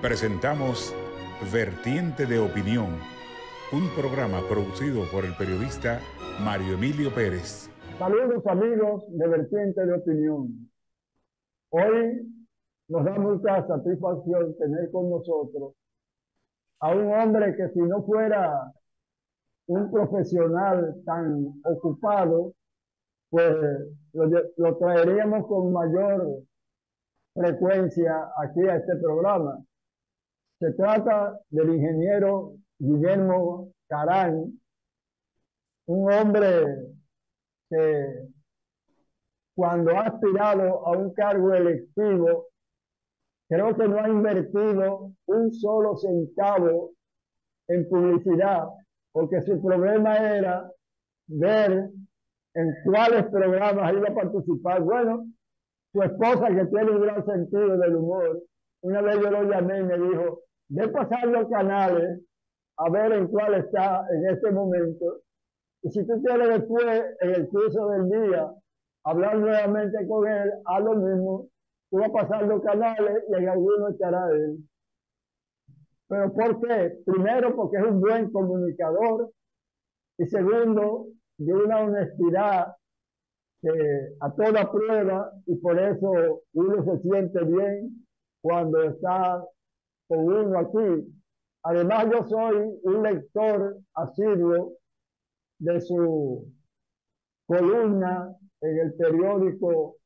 Presentamos Vertiente de Opinión, un programa producido por el periodista Mario Emilio Pérez. Saludos amigos de Vertiente de Opinión. Hoy nos da mucha satisfacción tener con nosotros a un hombre que, si no fuera un profesional tan ocupado, pues lo traeríamos con mayor frecuencia aquí a este programa. Se trata del ingeniero Guillermo Caran, un hombre que, cuando ha aspirado a un cargo electivo, creo que no ha invertido un solo centavo en publicidad, porque su problema era ver en cuáles programas iba a participar. Bueno, su esposa, que tiene un gran sentido del humor, una vez yo lo llamé y me dijo: ve pasar los canales a ver en cuál está en este momento, y si tú quieres después, en el curso del día, hablar nuevamente con él, haz lo mismo. Tú vas a pasar los canales y en alguno estará él. ¿Pero por qué? Primero, porque es un buen comunicador, y segundo, de una honestidad a toda prueba, y por eso uno se siente bien cuando está con uno aquí. Además, yo soy un lector asiduo de su columna en el periódico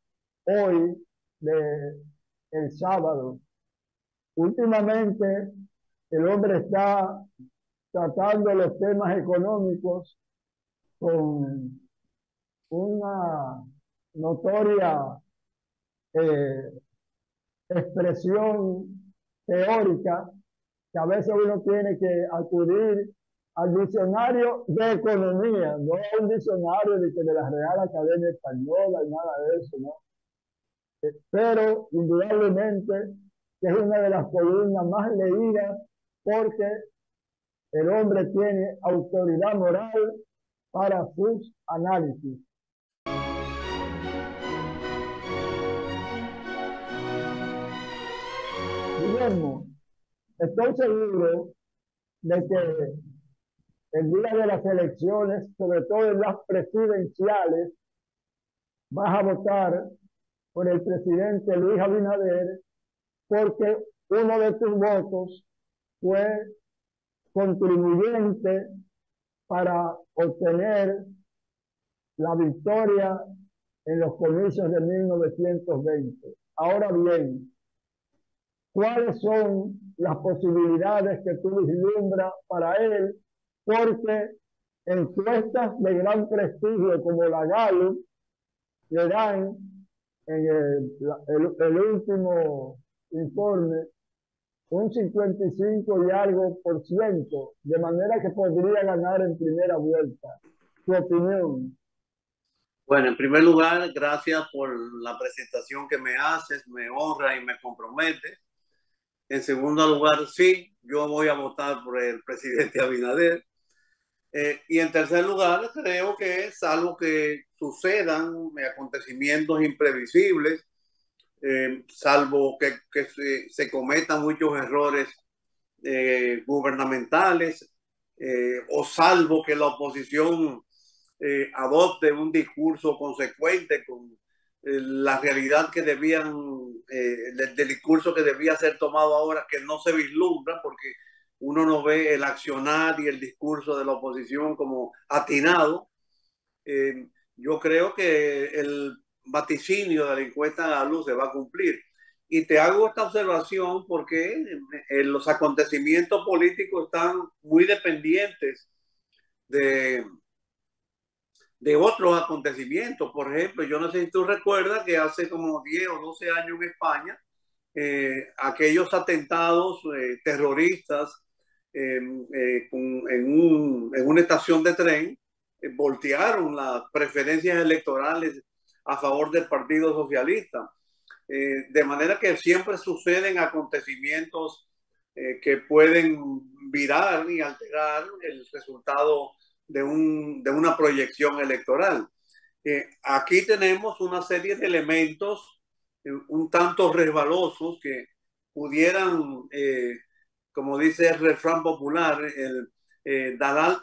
Hoy, de el sábado. Últimamente el hombre está tratando los temas económicos con una notoria eh, expresión teórica, que a veces uno tiene que acudir al diccionario de economía, no a un diccionario de la Real Academia Española y nada de eso, ¿no? Pero indudablemente que es una de las columnas más leídas, porque el hombre tiene autoridad moral para sus análisis. Guillermo, estoy seguro de que el día de las elecciones, sobre todo en las presidenciales, vas a votar por el presidente Luis Abinader, porque uno de tus votos fue contribuyente para obtener la victoria en los comicios de 1920. Ahora bien, ¿cuáles son las posibilidades que tú vislumbras para él? Porque encuestas de gran prestigio como la Gallup le dan en el último informe un 55 y algo por ciento, de manera que podría ganar en primera vuelta. ¿Tu opinión? Bueno, en primer lugar, gracias por la presentación que me haces, me honra y me compromete. En segundo lugar, sí, yo voy a votar por el presidente Abinader. Y en tercer lugar, creo que, salvo que sucedan acontecimientos imprevisibles, salvo que se cometan muchos errores gubernamentales, o salvo que la oposición adopte un discurso consecuente con la realidad que debían, del discurso que debía ser tomado ahora, que no se vislumbra porque uno no ve el accionar y el discurso de la oposición como atinado. Yo creo que el vaticinio de la encuesta Gallup se va a cumplir. Y te hago esta observación porque los acontecimientos políticos están muy dependientes de otros acontecimientos. Por ejemplo, yo no sé si tú recuerdas que hace como 10 o 12 años en España, aquellos atentados terroristas en una estación de tren voltearon las preferencias electorales a favor del Partido Socialista. De manera que siempre suceden acontecimientos que pueden virar y alterar el resultado de una proyección electoral. Aquí tenemos una serie de elementos un tanto resbalosos que pudieran, como dice el refrán popular,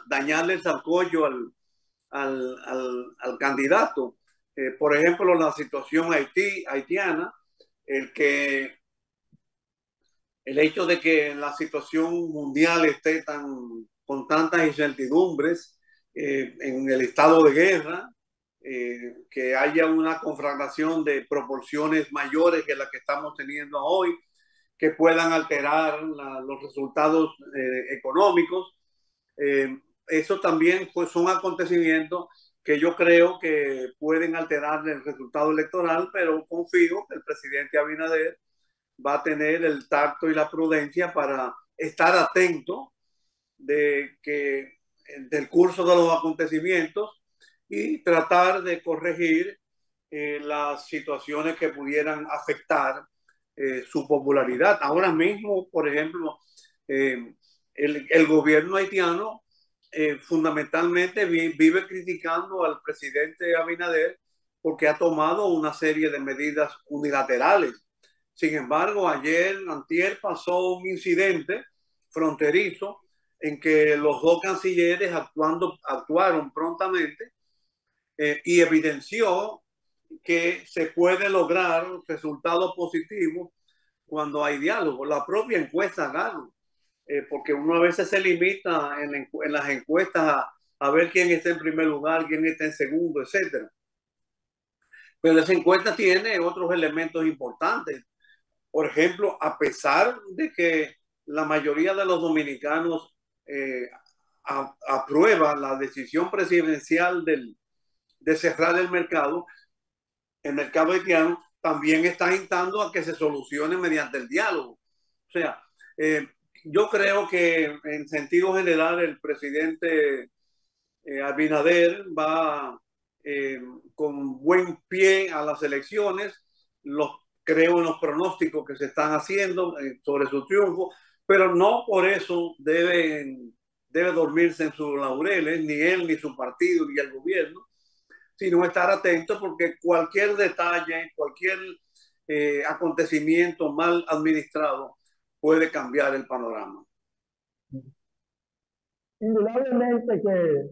dañarle el zancocho al candidato. Por ejemplo, la situación haitiana, el hecho de que la situación mundial esté con tantas incertidumbres, en el estado de guerra, que haya una conflagración de proporciones mayores que las que estamos teniendo hoy, que puedan alterar los resultados económicos. Eso también pues, son acontecimientos que yo creo que pueden alterar el resultado electoral, pero confío que el presidente Abinader va a tener el tacto y la prudencia para estar atento del curso de los acontecimientos y tratar de corregir las situaciones que pudieran afectar su popularidad. Ahora mismo, por ejemplo, el gobierno haitiano fundamentalmente vive criticando al presidente Abinader porque ha tomado una serie de medidas unilaterales. Sin embargo, antier pasó un incidente fronterizo en que los dos cancilleres actuaron prontamente y evidenció que se puede lograr resultados positivos cuando hay diálogo. La propia encuesta gana, porque uno a veces se limita en las encuestas a ver quién está en primer lugar, quién está en segundo, etcétera. Pero esa encuesta tiene otros elementos importantes. Por ejemplo, a pesar de que la mayoría de los dominicanos aprueba la decisión presidencial de cerrar el mercado haitiano también está instando a que se solucione mediante el diálogo. O sea, yo creo que en sentido general el presidente Abinader va con buen pie a las elecciones. Creo en los pronósticos que se están haciendo sobre su triunfo, pero no por eso debe dormirse en sus laureles, ni él, ni su partido, ni el gobierno, sino estar atento porque cualquier detalle, cualquier acontecimiento mal administrado puede cambiar el panorama. Indudablemente que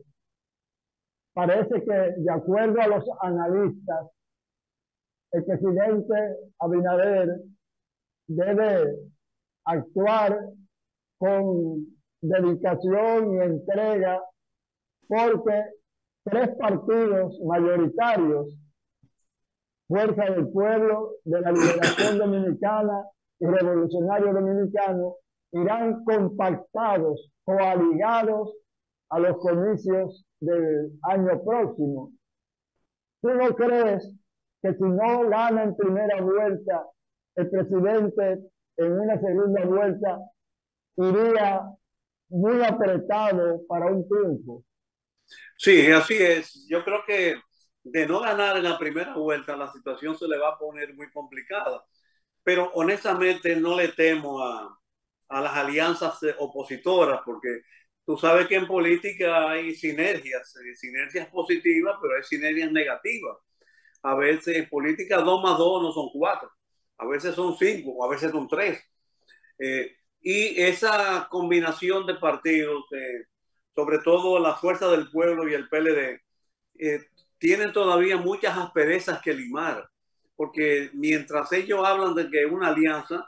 parece que, de acuerdo a los analistas, el presidente Abinader debe actuar con dedicación y entrega porque tres partidos mayoritarios, Fuerza del Pueblo, de la Liberación Dominicana y Revolucionario Dominicano, irán compactados, coaligados a los comicios del año próximo. ¿Tú no crees que si no gana en primera vuelta, el presidente en una segunda vuelta iría muy apretado para un triunfo? Sí, así es. Yo creo que de no ganar en la primera vuelta, la situación se le va a poner muy complicada. Pero honestamente no le temo a las alianzas opositoras, porque tú sabes que en política hay sinergias positivas, pero hay sinergias negativas. A veces en política 2 más 2 no son 4, a veces son 5, a veces son 3. Y esa combinación de partidos, sobre todo la Fuerza del Pueblo y el PLD, tienen todavía muchas asperezas que limar, porque mientras ellos hablan de que es una alianza,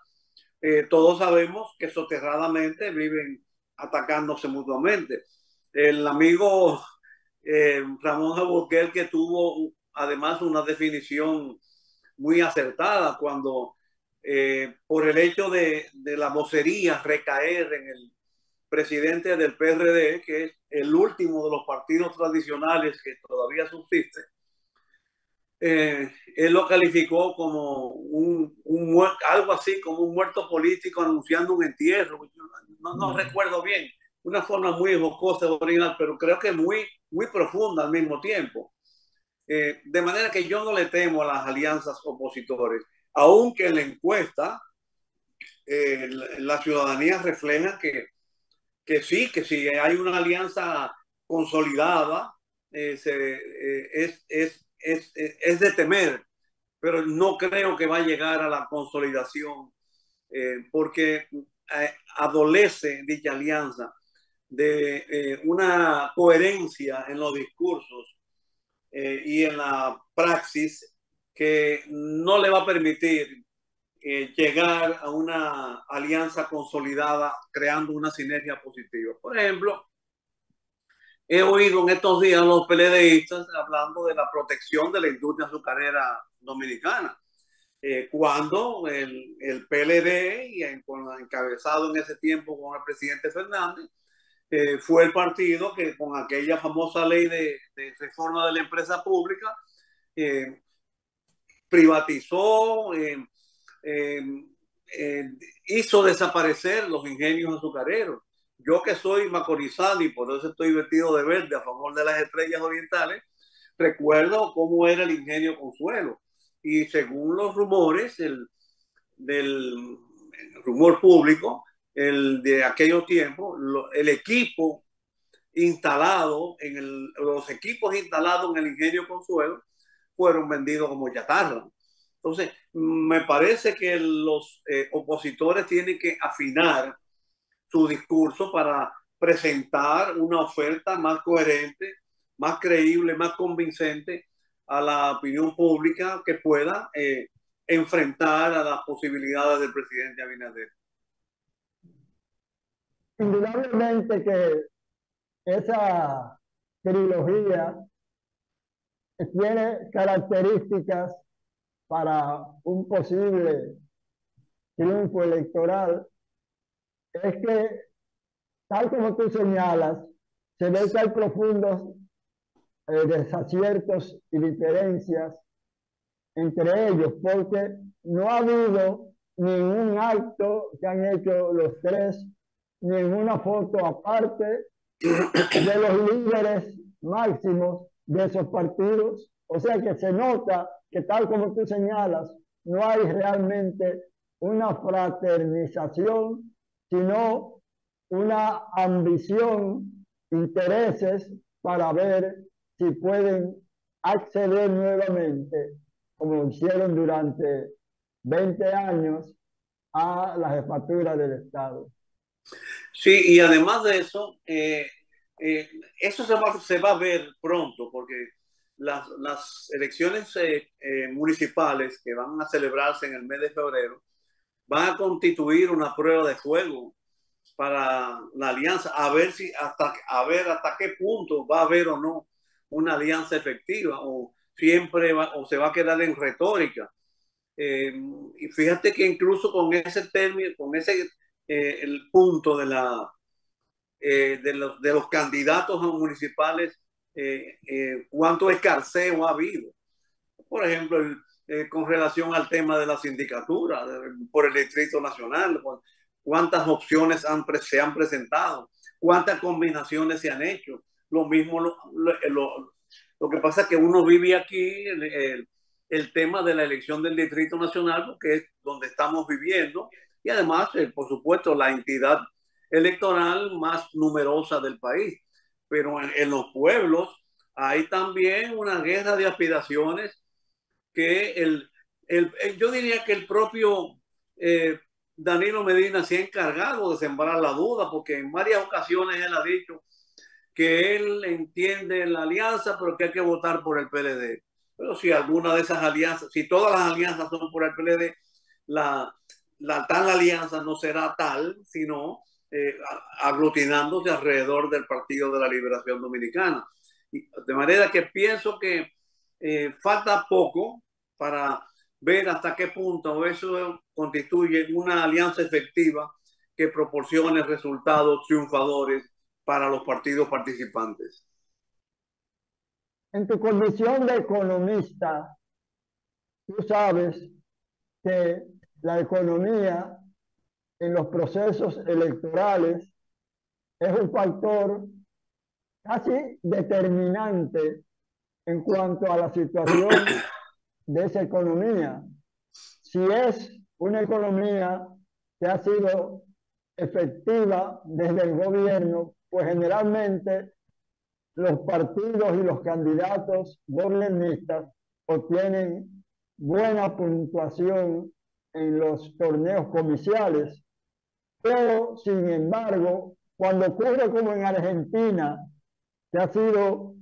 todos sabemos que soterradamente viven atacándose mutuamente. El amigo Ramón Jaboquel, que tuvo además una definición muy acertada cuando por el hecho de la vocería recaer en el presidente del PRD, que es el último de los partidos tradicionales que todavía subsiste, él lo calificó como algo así como un muerto político anunciando un entierro. No recuerdo bien, una forma muy jocosa, original, pero creo que muy, muy profunda al mismo tiempo. De manera que yo no le temo a las alianzas opositores, aunque en la encuesta la ciudadanía refleja que sí hay una alianza consolidada, es de temer, pero no creo que va a llegar a la consolidación porque adolece dicha alianza de una coherencia en los discursos y en la praxis que no le va a permitir llegar a una alianza consolidada creando una sinergia positiva. Por ejemplo, he oído en estos días a los PLDistas hablando de la protección de la industria azucarera dominicana, cuando el PLD, y encabezado en ese tiempo con el presidente Fernández, fue el partido que con aquella famosa ley de reforma de la empresa pública eh, privatizó, eh, eh, hizo desaparecer los ingenios azucareros. Yo que soy macorizano y por eso estoy vestido de verde a favor de las estrellas orientales, recuerdo cómo era el ingenio Consuelo. Y según los rumores del rumor público, de aquellos tiempos, el equipo instalado los equipos instalados en el ingenio Consuelo fueron vendidos como chatarra. Entonces, me parece que los opositores tienen que afinar su discurso para presentar una oferta más coherente, más creíble, más convincente a la opinión pública que pueda enfrentar a las posibilidades del presidente Abinader. Indudablemente que esa trilogía tiene características para un posible triunfo electoral. Es que, tal como tú señalas, se ve que hay profundos desaciertos y diferencias entre ellos, porque no ha habido ningún acto que han hecho los tres, ninguna foto aparte de los líderes máximos de esos partidos. O sea que se nota que, tal como tú señalas, no hay realmente una fraternización, sino una ambición, intereses para ver si pueden acceder nuevamente, como hicieron durante 20 años, a la jefatura del Estado. Sí, y además de eso, eso se va a ver pronto, porque las elecciones municipales que van a celebrarse en el mes de febrero van a constituir una prueba de fuego para la alianza, a ver hasta qué punto va a haber o no una alianza efectiva, o siempre o se va a quedar en retórica. Y fíjate que incluso con ese término, con ese el punto de los candidatos municipales, cuánto escarceo ha habido. Por ejemplo, con relación al tema de la sindicatura por el Distrito Nacional, cuántas opciones se han presentado, cuántas combinaciones se han hecho. Lo mismo, lo que pasa es que uno vive aquí el tema de la elección del Distrito Nacional, porque es donde estamos viviendo, y además, por supuesto, la entidad electoral más numerosa del país. Pero en los pueblos hay también una guerra de aspiraciones que yo diría que el propio Danilo Medina se ha encargado de sembrar la duda, porque en varias ocasiones él ha dicho que él entiende la alianza, pero que hay que votar por el PLD. Pero si alguna de esas alianzas, si todas las alianzas son por el PLD, tal alianza no será tal, sino aglutinándose alrededor del Partido de la Liberación Dominicana. De manera que pienso que falta poco para ver hasta qué punto eso constituye una alianza efectiva que proporcione resultados triunfadores para los partidos participantes. En tu condición de economista, tú sabes que la economía en los procesos electorales es un factor casi determinante en cuanto a la situación de esa economía. Si es una economía que ha sido efectiva desde el gobierno, pues generalmente los partidos y los candidatos gobernistas obtienen buena puntuación en los torneos comerciales, pero sin embargo, cuando ocurre como en Argentina, que ha sido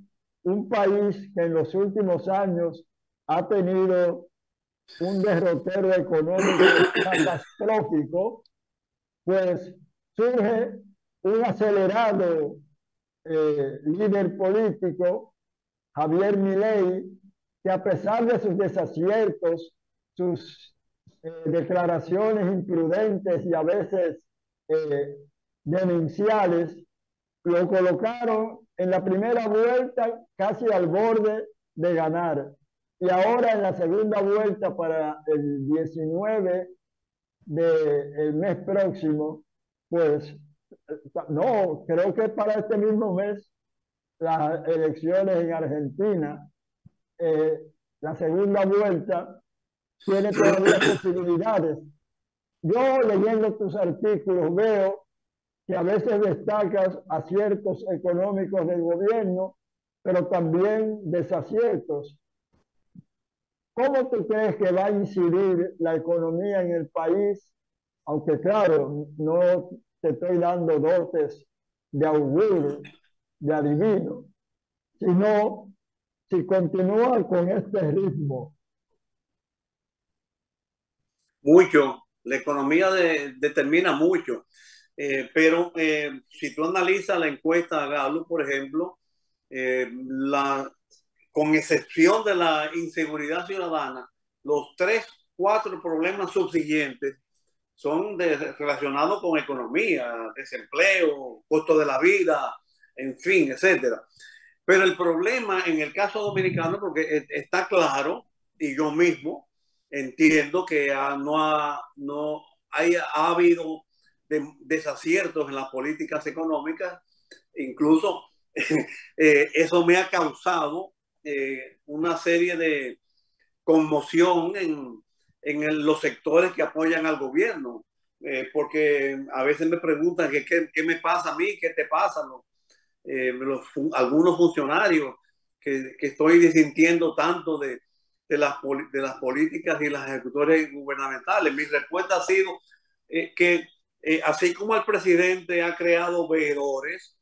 un país que en los últimos años ha tenido un derrotero económico catastrófico, pues surge un acelerado líder político, Javier Milei, que a pesar de sus desaciertos, sus declaraciones imprudentes y a veces demenciales, lo colocaron en la primera vuelta casi al borde de ganar. Y ahora en la segunda vuelta para el 19 del mes próximo, pues no, creo que para este mismo mes, las elecciones en Argentina, eh, la segunda vuelta, tiene todavía posibilidades. Yo leyendo tus artículos veo que a veces destacas aciertos económicos del gobierno, pero también desaciertos. ¿Cómo tú crees que va a incidir la economía en el país? Aunque claro, no te estoy dando dotes de augurio, de adivino, sino si continúa con este ritmo. Mucho, la economía determina mucho, pero si tú analizas la encuesta de Gallup, por ejemplo, con excepción de la inseguridad ciudadana, los 3, 4 problemas subsiguientes son relacionados con economía, desempleo, costo de la vida, en fin, etcétera. Pero el problema en el caso dominicano, porque está claro, y yo mismo entiendo que ha habido desaciertos en las políticas económicas, incluso eso me ha causado una serie de conmoción en los sectores que apoyan al gobierno, porque a veces me preguntan qué me pasa a mí, qué te pasa, ¿no? Algunos funcionarios que estoy disintiendo tanto de las políticas y las ejecutores gubernamentales. Mi respuesta ha sido que así como el presidente ha creado veedores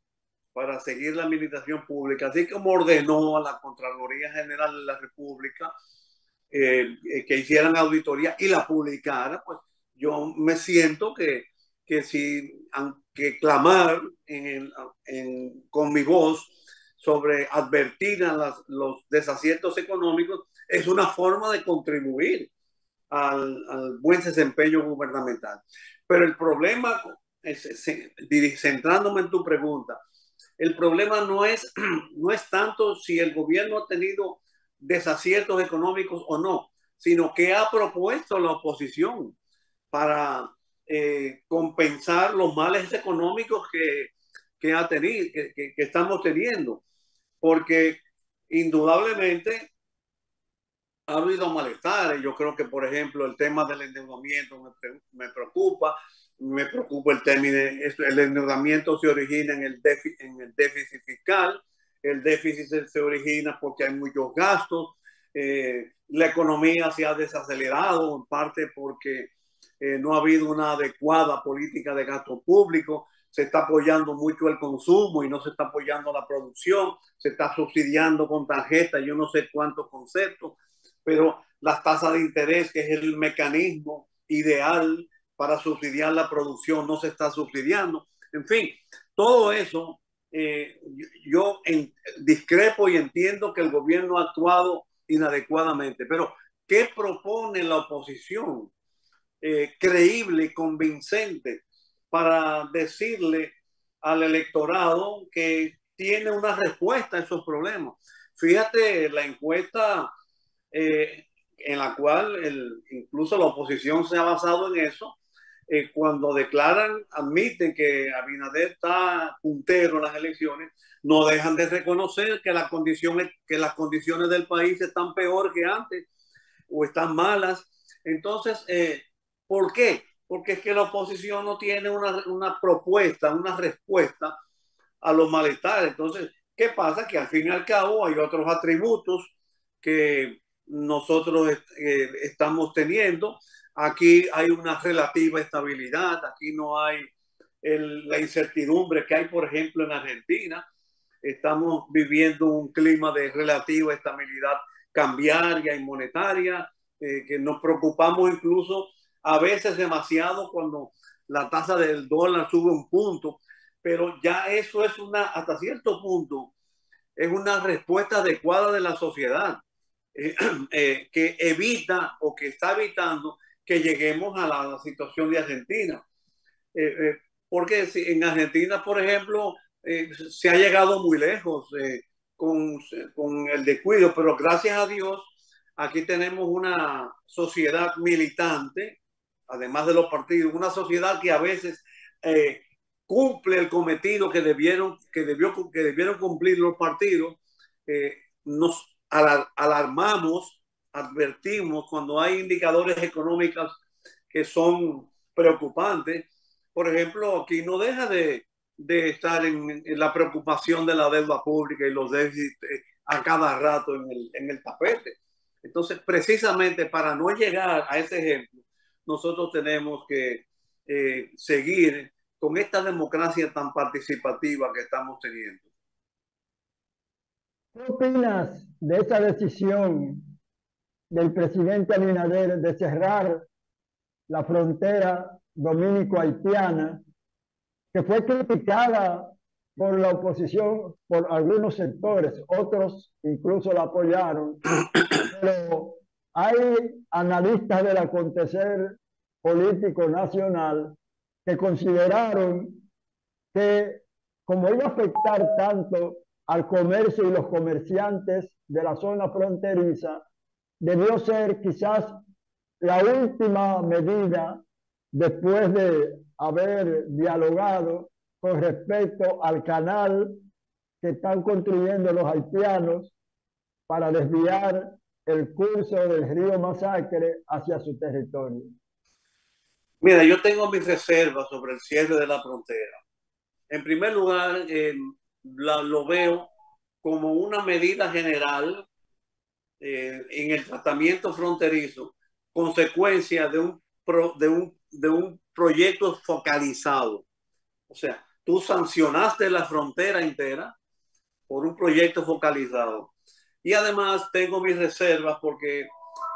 para seguir la administración pública, así como ordenó a la Contraloría General de la República que hicieran auditoría y la publicara, pues yo me siento que si, aunque clamar con mi voz sobre advertir a los desaciertos económicos, es una forma de contribuir al buen desempeño gubernamental. Pero el problema, centrándome en tu pregunta, el problema no es tanto si el gobierno ha tenido desaciertos económicos o no, sino que ha propuesto la oposición para compensar los males económicos que ha tenido, que estamos teniendo, porque indudablemente ha habido malestares. Yo creo que, por ejemplo, el tema del endeudamiento me preocupa. Me preocupa el término, el endeudamiento se origina en el déficit fiscal. El déficit se origina porque hay muchos gastos. La economía se ha desacelerado en parte porque no ha habido una adecuada política de gasto público. Se está apoyando mucho el consumo y no se está apoyando la producción. Se está subsidiando con tarjeta, yo no sé cuántos conceptos, pero las tasas de interés, que es el mecanismo ideal para subsidiar la producción, no se está subsidiando. En fin, todo eso yo discrepo y entiendo que el gobierno ha actuado inadecuadamente, pero ¿qué propone la oposición creíble y convincente para decirle al electorado que tiene una respuesta a esos problemas? Fíjate la encuesta en la cual incluso la oposición se ha basado en eso, cuando admiten que Abinader está puntero en las elecciones, no dejan de reconocer que las condiciones del país están peor que antes o están malas. Entonces, ¿por qué? Porque es que la oposición no tiene una propuesta, una respuesta a los malestares. Entonces, ¿qué pasa? Que al fin y al cabo hay otros atributos que nosotros estamos teniendo. Aquí hay una relativa estabilidad, aquí no hay la incertidumbre que hay, por ejemplo, en Argentina. Estamos viviendo un clima de relativa estabilidad cambiaria y monetaria, que nos preocupamos incluso a veces demasiado cuando la tasa del dólar sube un punto, pero ya eso es hasta cierto punto, es una respuesta adecuada de la sociedad, que evita o que está evitando que lleguemos a la situación de Argentina. Porque en Argentina, por ejemplo, se ha llegado muy lejos con el descuido, pero gracias a Dios, aquí tenemos una sociedad militante, además de los partidos, una sociedad que a veces cumple el cometido que debieron cumplir los partidos. Nos alarmamos, advertimos cuando hay indicadores económicos que son preocupantes. Por ejemplo, aquí no deja de estar en la preocupación de la deuda pública y los déficits a cada rato en el tapete. Entonces, precisamente para no llegar a ese ejemplo, nosotros tenemos que seguir con esta democracia tan participativa que estamos teniendo. ¿Qué opinas de esa decisión del presidente Abinader de cerrar la frontera dominico-haitiana, que fue criticada por la oposición, por algunos sectores, otros incluso la apoyaron, pero hay analistas del acontecer político nacional que consideraron que como iba a afectar tanto al comercio y los comerciantes de la zona fronteriza, debió ser quizás la última medida después de haber dialogado con respecto al canal que están construyendo los haitianos para desviar el curso del río Masacre hacia su territorio. Mira, yo tengo mis reservas sobre el cierre de la frontera. En primer lugar, lo veo como una medida general en el tratamiento fronterizo, consecuencia de un proyecto focalizado. O sea, tú sancionaste la frontera entera por un proyecto focalizado. Y además tengo mis reservas porque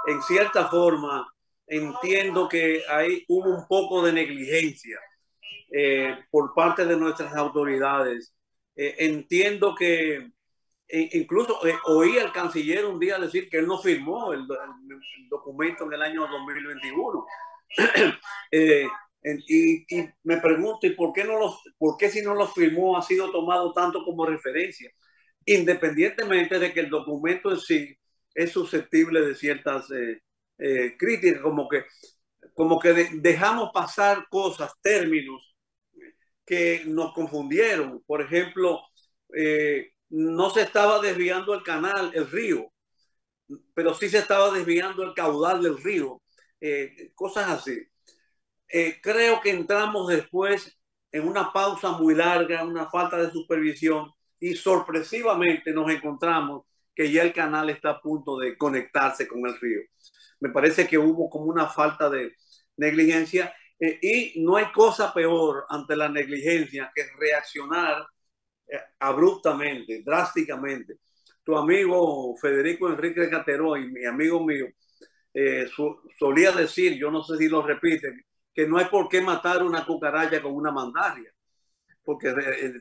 en cierta forma entiendo que hubo un poco de negligencia por parte de nuestras autoridades. Entiendo que incluso oí al canciller un día decir que él no firmó el documento en el año 2021. Y me pregunto, ¿y por qué si no lo firmó ha sido tomado tanto como referencia? Independientemente de que el documento en sí es susceptible de ciertas críticas, como que dejamos pasar cosas, términos que nos confundieron. Por ejemplo, no se estaba desviando el canal, el río, pero sí se estaba desviando el caudal del río, cosas así. Creo que entramos después en una pausa muy larga, una falta de supervisión, y sorpresivamente nos encontramos que ya el canal está a punto de conectarse con el río. Me parece que hubo como una falta de negligencia, y no hay cosa peor ante la negligencia que reaccionar abruptamente, drásticamente. Tu amigo Federico Enrique Cateró, y mi amigo mío, solía decir, yo no sé si lo repite, que no hay por qué matar una cucaracha con una mandarria, porque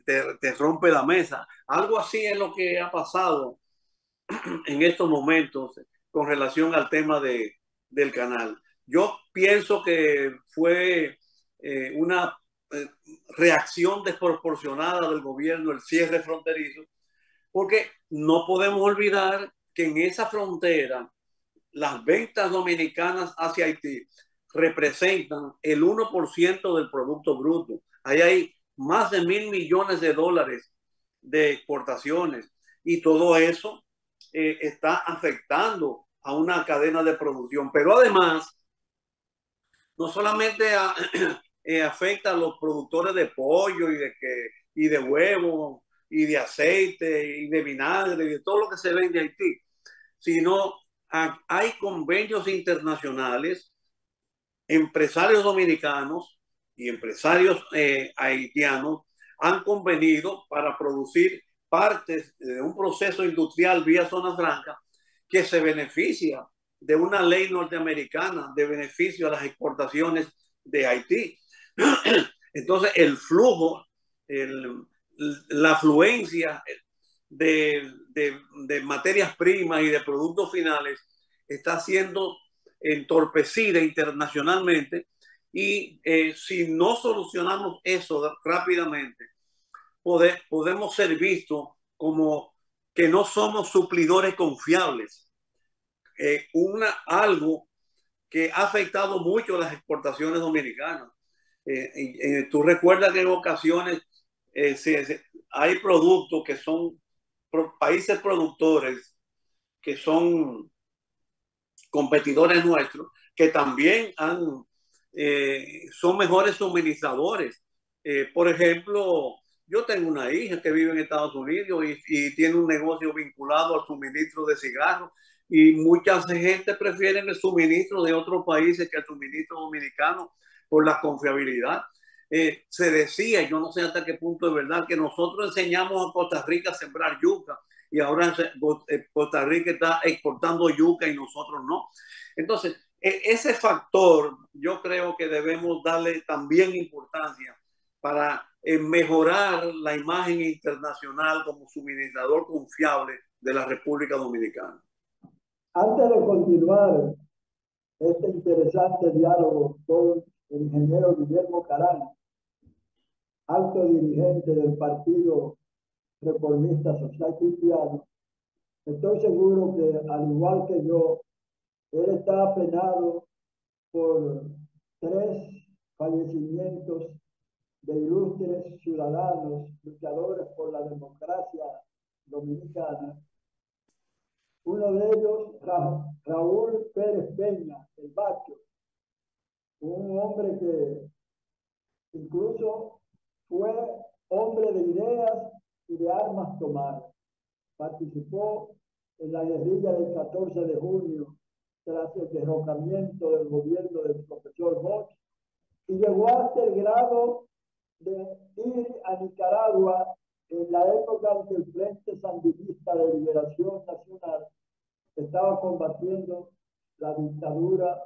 te rompe la mesa. Algo así es lo que ha pasado en estos momentos con relación al tema del canal. Yo pienso que fue una reacción desproporcionada del gobierno el cierre fronterizo, porque no podemos olvidar que en esa frontera las ventas dominicanas hacia Haití representan el 1% del Producto Bruto. Ahí hay más de $1.000 millones de exportaciones, y todo eso está afectando a una cadena de producción. Pero además, no solamente afecta a los productores de pollo y de huevo y de aceite y de vinagre y de todo lo que se vende en Haití, sino hay convenios internacionales empresarios dominicanos y empresarios haitianos han convenido para producir partes de un proceso industrial vía zona franca que se beneficia de una ley norteamericana de beneficio a las exportaciones de Haití. Entonces, el flujo, la afluencia de materias primas y de productos finales está siendo entorpecida internacionalmente y si no solucionamos eso rápidamente, podemos ser vistos como que no somos suplidores confiables. Algo que ha afectado mucho las exportaciones dominicanas. Tú recuerdas que en ocasiones hay productos que son países productores que son competidores nuestros, que también son mejores suministradores. Por ejemplo, yo tengo una hija que vive en Estados Unidos y tiene un negocio vinculado al suministro de cigarros, y mucha gente prefiere el suministro de otros países que el suministro dominicano por la confiabilidad. Se decía, yo no sé hasta qué punto es verdad, que nosotros enseñamos a Costa Rica a sembrar yuca y ahora Costa Rica está exportando yuca y nosotros no. Entonces, ese factor yo creo que debemos darle también importancia para mejorar la imagen internacional como suministrador confiable de la República Dominicana. Antes de continuar este interesante diálogo con el ingeniero Guillermo Caram, alto dirigente del Partido Reformista Social Cristiano, estoy seguro que, al igual que yo, él está apenado por 3 fallecimientos de ilustres ciudadanos, luchadores por la democracia dominicana. Uno de ellos, Raúl Pérez Peña, el Bacho, un hombre que incluso fue hombre de ideas y de armas tomadas. Participó en la guerrilla del 14 de junio tras el derrocamiento del gobierno del profesor Bosch y llegó hasta el grado de ir a Nicaragua en la época en que el Frente Sandinista de Liberación Nacional estaba combatiendo la dictadura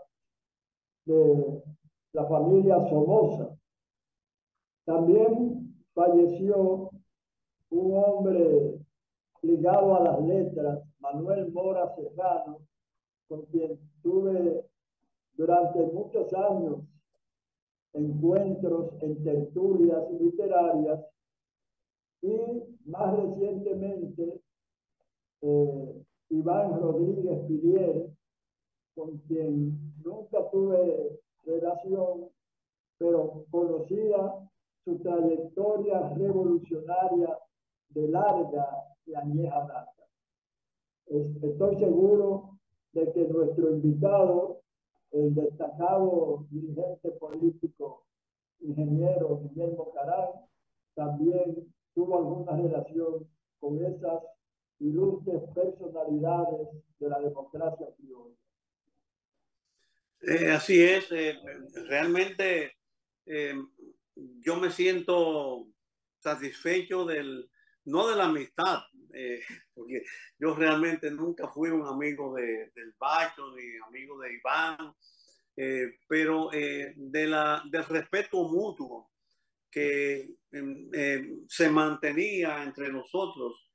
de la familia Somoza. También falleció un hombre ligado a las letras, Manuel Mora Serrano, con quien tuve durante muchos años encuentros en tertulias literarias, y más recientemente Iván Rodríguez Pilier, con quien nunca tuve relación, pero conocía su trayectoria revolucionaria de larga y añeja data. Estoy seguro de que nuestro invitado, el destacado dirigente político, ingeniero Guillermo Caram, también tuvo alguna relación con esas ilustres personalidades de la democracia criolla. Así es, realmente yo me siento satisfecho no de la amistad, porque yo realmente nunca fui un amigo del Bacho ni amigo de Iván, pero del respeto mutuo que se mantenía entre nosotros,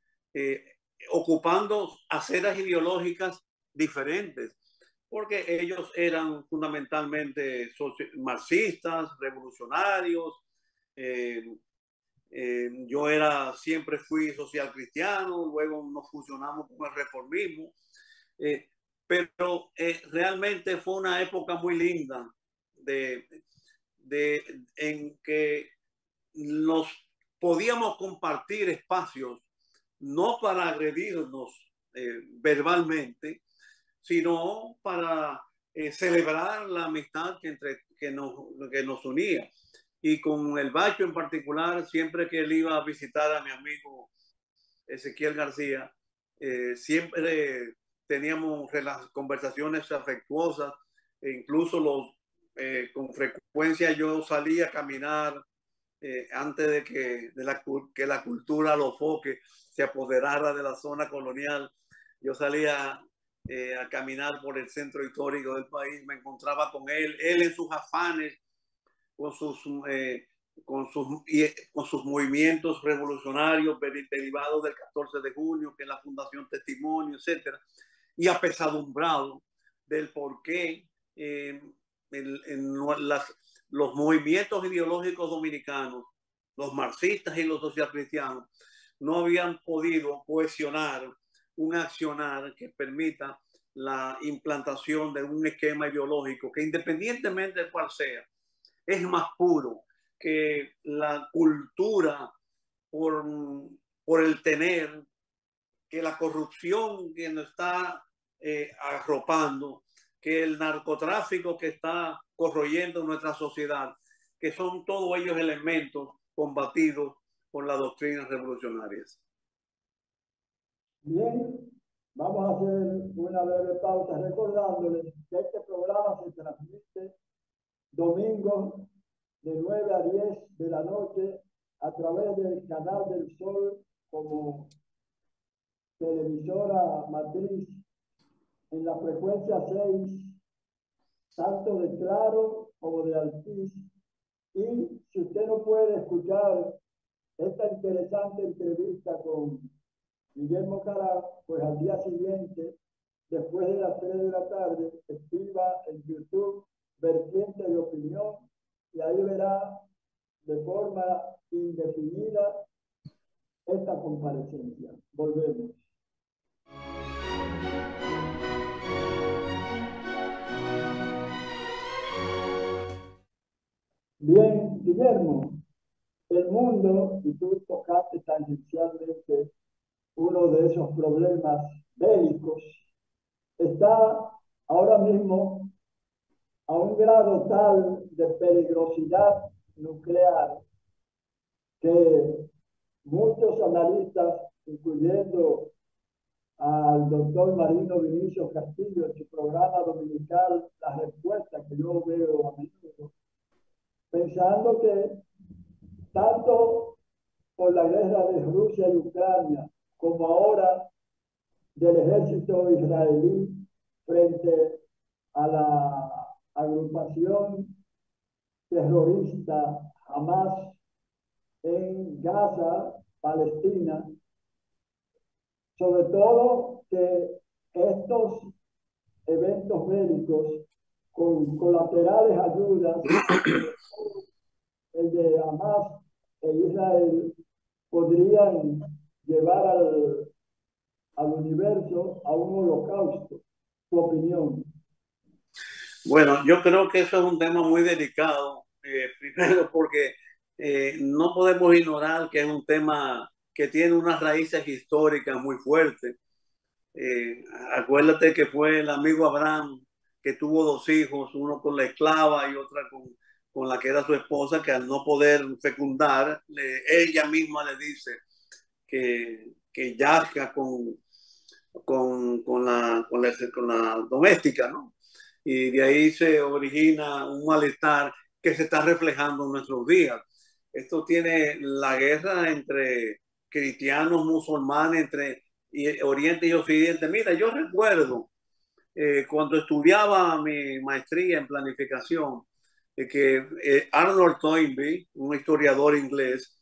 ocupando aceras ideológicas diferentes, porque ellos eran fundamentalmente marxistas, revolucionarios. Yo siempre fui social cristiano, luego nos fusionamos con el reformismo, pero realmente fue una época muy linda en que nos podíamos compartir espacios, no para agredirnos verbalmente, sino para celebrar la amistad que nos unía. Y con el Bacho en particular, siempre que él iba a visitar a mi amigo Ezequiel García, siempre teníamos conversaciones afectuosas, e incluso con frecuencia yo salía a caminar antes de que la cultura lo foque, se apoderara de la zona colonial. Yo salía a caminar por el centro histórico del país, me encontraba con él en sus afanes, con sus, con sus movimientos revolucionarios derivados del 14 de junio, que es la Fundación Testimonio, etcétera, y apesadumbrado del por qué los movimientos ideológicos dominicanos, los marxistas y los socialcristianos, no habían podido cohesionar un accionar que permita la implantación de un esquema ideológico que, independientemente de cuál sea, es más puro que la cultura por el tener, que la corrupción que nos está arropando, que el narcotráfico que está corroyendo nuestra sociedad, que son todos ellos elementos combatidos por las doctrinas revolucionarias. Bien, vamos a hacer una breve pausa recordándoles que este programa se transmite domingos de 9 a 10 de la noche a través del Canal del Sol como televisora matriz en la frecuencia 6, tanto de Claro como de Altiz. Y si usted no puede escuchar esta interesante entrevista con Guillermo Caram, pues al día siguiente, después de las 3 de la tarde, escriba en YouTube Vertiente de Opinión y ahí verá de forma indefinida esta comparecencia. Volvemos. Bien, Guillermo, el mundo, y tú tocaste tangencialmente uno de esos problemas bélicos, está ahora mismo a un grado tal de peligrosidad nuclear que muchos analistas, incluyendo al doctor Marino Vinicio Castillo en su programa dominical La Respuesta, que yo veo a menudo, pensando que tanto por la guerra de Rusia y Ucrania como ahora del ejército israelí frente a la agrupación terrorista Hamas en Gaza, Palestina, sobre todo que estos eventos bélicos con colaterales ayudas, el de Hamas e Israel, podrían llevar al universo a un holocausto. ¿Tu opinión? Bueno, yo creo que eso es un tema muy delicado, primero porque no podemos ignorar que es un tema que tiene unas raíces históricas muy fuertes. Acuérdate que fue el amigo Abraham que tuvo dos hijos, uno con la esclava y otra con la que era su esposa, que al no poder fecundar, ella misma le dice que yazga con la doméstica, ¿no? Y de ahí se origina un malestar que se está reflejando en nuestros días. Esto tiene la guerra entre cristianos, musulmanes, entre Oriente y Occidente. Mira, yo recuerdo cuando estudiaba mi maestría en planificación, que Arnold Toynbee, un historiador inglés,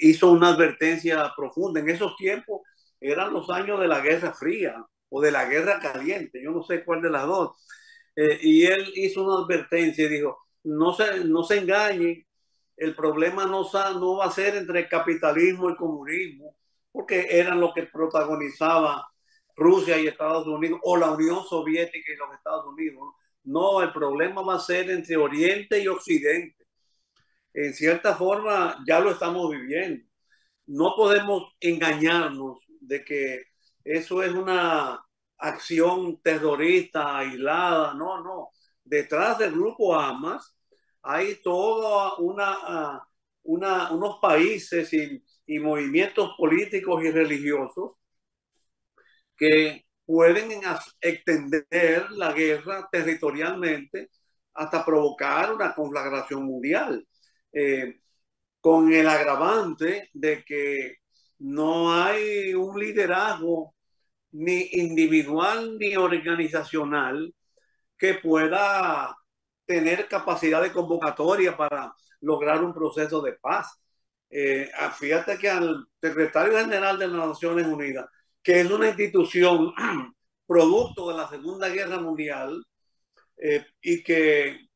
hizo una advertencia profunda. En esos tiempos eran los años de la Guerra Fría o de la Guerra Caliente, yo no sé cuál de las dos. Y él hizo una advertencia y dijo, no se engañen, el problema no va a ser entre el capitalismo y el comunismo, porque eran lo que protagonizaba Rusia y Estados Unidos, o la Unión Soviética y los Estados Unidos. No, el problema va a ser entre Oriente y Occidente. En cierta forma ya lo estamos viviendo. No podemos engañarnos de que eso es una acción terrorista aislada. No, no. Detrás del grupo Hamas hay toda unos países y movimientos políticos y religiosos que pueden extender la guerra territorialmente hasta provocar una conflagración mundial, con el agravante de que no hay un liderazgo ni individual ni organizacional que pueda tener capacidad de convocatoria para lograr un proceso de paz. Fíjate que al secretario general de las Naciones Unidas, que es una institución producto de la Segunda Guerra Mundial, y que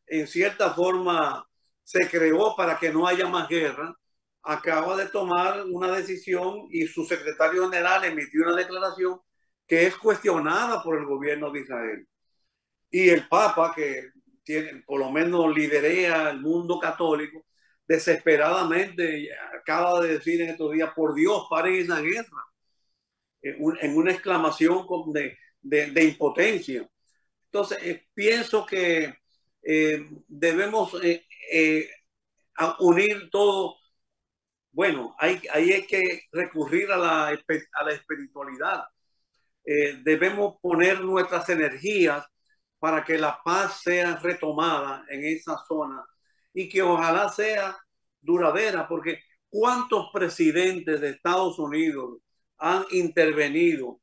en cierta forma se creó para que no haya más guerra, acaba de tomar una decisión y su secretario general emitió una declaración que es cuestionada por el gobierno de Israel. Y el Papa, que tiene, por lo menos liderea el mundo católico, desesperadamente acaba de decir en estos días: por Dios, paren esa guerra, en una exclamación de impotencia. Entonces, pienso que debemos unir todo. Bueno, hay que recurrir a la espiritualidad. Debemos poner nuestras energías para que la paz sea retomada en esa zona y que ojalá sea duradera, porque ¿cuántos presidentes de Estados Unidos han intervenido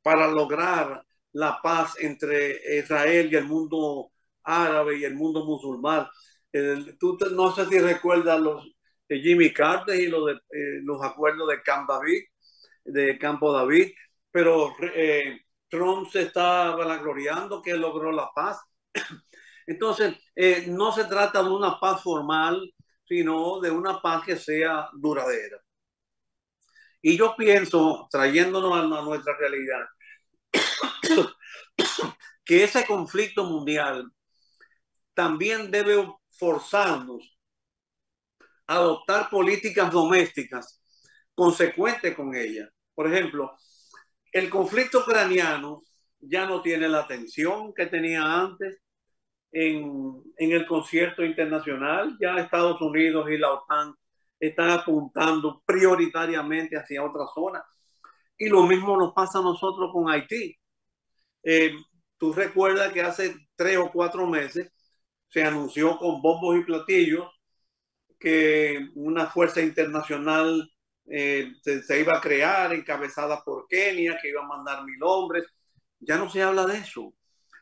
para lograr la paz entre Israel y el mundo árabe y el mundo musulmán? Tú no sé si recuerdas los de Jimmy Carter y los acuerdos de Campo David, pero Trump se está vanagloriando que logró la paz. Entonces, no se trata de una paz formal, sino de una paz que sea duradera. Y yo pienso, trayéndonos a nuestra realidad, que ese conflicto mundial también debe forzarnos a adoptar políticas domésticas consecuentes con ella. Por ejemplo, el conflicto ucraniano ya no tiene la atención que tenía antes en el concierto internacional. Ya Estados Unidos y la OTAN están apuntando prioritariamente hacia otra zona. Y lo mismo nos pasa a nosotros con Haití. Tú recuerdas que hace 3 o 4 meses se anunció con bombos y platillos que una fuerza internacional se iba a crear, encabezada por Kenia, que iba a mandar 1,000 hombres. Ya no se habla de eso.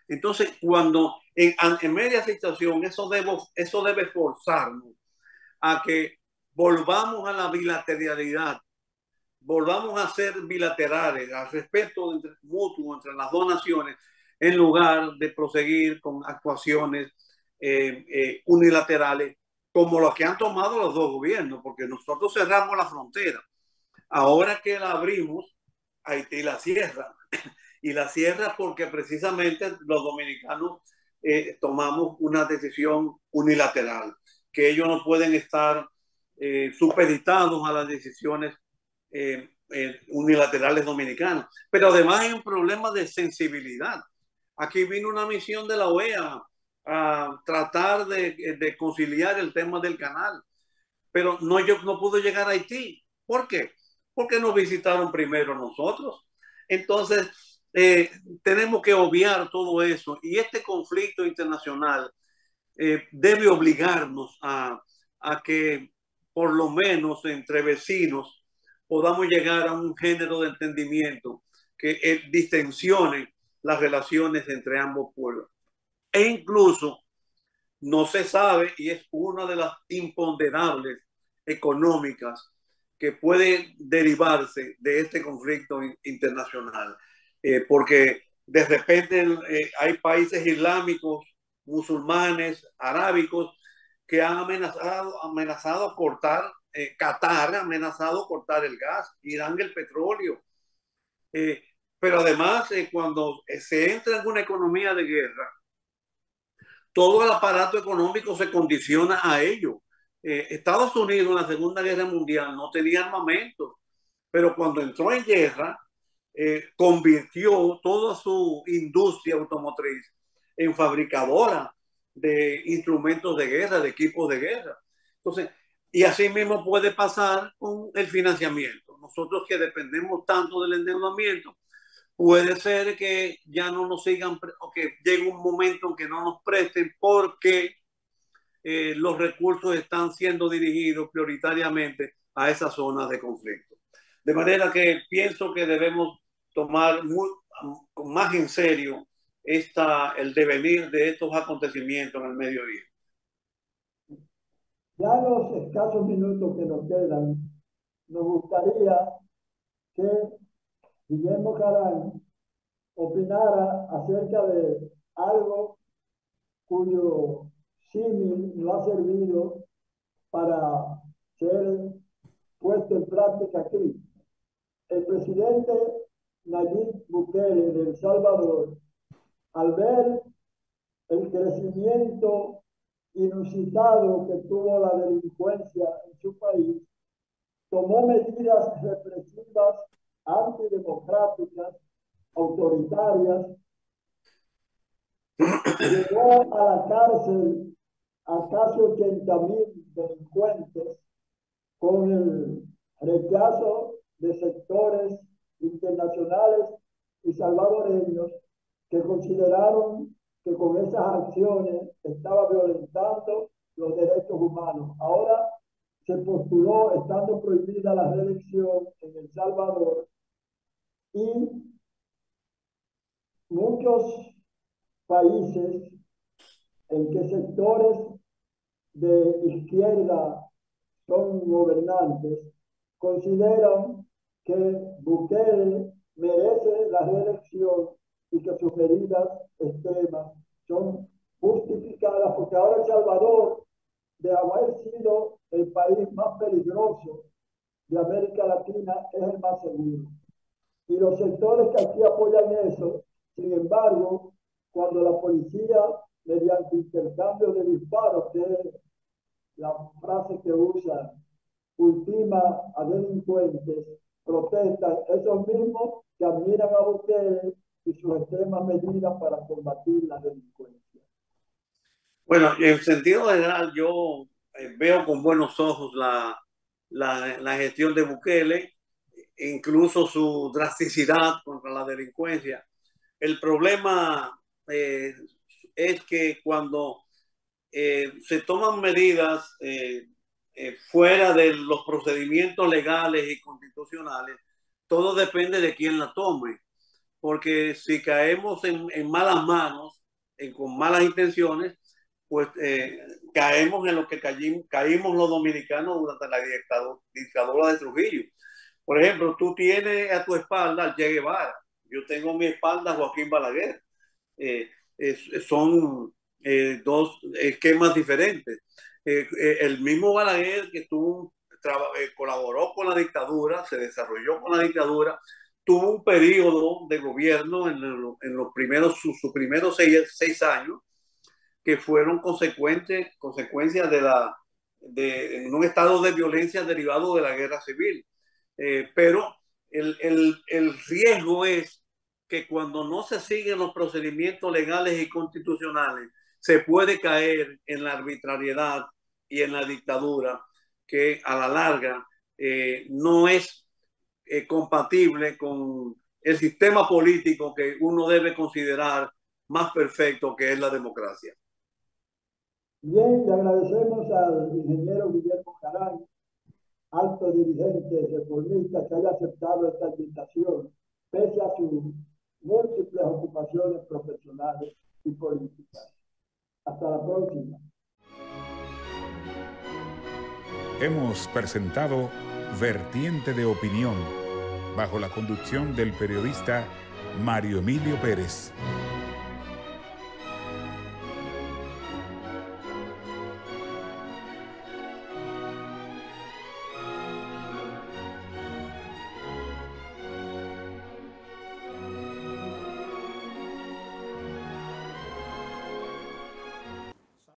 Entonces, cuando en media situación, eso debe forzarnos a que volvamos a la bilateralidad, volvamos a ser bilaterales, al respeto mutuo entre las dos naciones, en lugar de proseguir con actuaciones unilaterales como los que han tomado los dos gobiernos, porque nosotros cerramos la frontera. Ahora que la abrimos, Haití la cierra. Y la cierra porque precisamente los dominicanos tomamos una decisión unilateral, que ellos no pueden estar supeditados a las decisiones unilaterales dominicanas. Pero además hay un problema de sensibilidad. Aquí vino una misión de la OEA a tratar de conciliar el tema del canal, pero no pudo llegar a Haití. ¿Por qué? Porque nos visitaron primero nosotros. Entonces, tenemos que obviar todo eso, y este conflicto internacional debe obligarnos a que por lo menos entre vecinos podamos llegar a un género de entendimiento que distensione las relaciones entre ambos pueblos. E incluso no se sabe, y es una de las imponderables económicas que puede derivarse de este conflicto internacional, porque de repente hay países islámicos, musulmanes, arábicos, que han amenazado cortar, Qatar ha amenazado cortar el gas, Irán el petróleo, pero además cuando se entra en una economía de guerra, todo el aparato económico se condiciona a ello. Estados Unidos en la Segunda Guerra Mundial no tenía armamento, pero cuando entró en guerra, convirtió toda su industria automotriz en fabricadora de instrumentos de guerra, de equipos de guerra. Entonces, y así mismo puede pasar con el financiamiento. nosotros que dependemos tanto del endeudamiento, puede ser que ya no nos sigan o que llegue un momento en que no nos presten porque los recursos están siendo dirigidos prioritariamente a esas zonas de conflicto. De manera que pienso que debemos tomar más en serio el devenir de estos acontecimientos en el Medio Oriente. Ya en los escasos minutos que nos quedan, nos gustaría que Guillermo Caram opinara acerca de algo cuyo símil no ha servido para ser puesto en práctica aquí. El presidente Nayib Bukele de El Salvador, al ver el crecimiento inusitado que tuvo la delincuencia en su país, tomó medidas represivas, antidemocráticas, autoritarias, llevó a la cárcel a casi 80,000 delincuentes con el rechazo de sectores internacionales y salvadoreños que consideraron que con esas acciones estaba violentando los derechos humanos. Ahora se postuló, estando prohibida la reelección en El Salvador, y muchos países en que sectores de izquierda son gobernantes consideran que Bukele merece la reelección y que sus medidas extremas son justificadas, porque ahora El Salvador, de haber sido el país más peligroso de América Latina, es el más seguro. Y los sectores que aquí apoyan eso, sin embargo, cuando la policía, mediante intercambio de disparos, que es la frase que usan, ultima a delincuentes, protestan, esos mismos que admiran a Bukele y sus extremas medidas para combatir la delincuencia. Bueno, en sentido general, yo veo con buenos ojos la gestión de Bukele, incluso su drasticidad contra la delincuencia. El problema es que cuando se toman medidas fuera de los procedimientos legales y constitucionales, todo depende de quién la tome. Porque si caemos en malas manos, con malas intenciones, pues caemos en lo que caímos los dominicanos durante la dictadura de Trujillo. Por ejemplo, tú tienes a tu espalda al Che Guevara, yo tengo a mi espalda a Joaquín Balaguer. Son dos esquemas diferentes. El mismo Balaguer que colaboró con la dictadura, se desarrolló con la dictadura, tuvo un periodo de gobierno en los primeros, sus primeros seis años, que fueron consecuencias de un estado de violencia derivado de la guerra civil. Pero el riesgo es que cuando no se siguen los procedimientos legales y constitucionales, se puede caer en la arbitrariedad y en la dictadura, que a la larga no es compatible con el sistema político que uno debe considerar más perfecto, que es la democracia. Bien, le agradecemos al ingeniero Guillermo Caram, alto dirigente reformista, que haya aceptado esta invitación, pese a sus múltiples ocupaciones profesionales y políticas. Hasta la próxima. Hemos presentado Vertiente de Opinión, bajo la conducción del periodista Mario Emilio Pérez.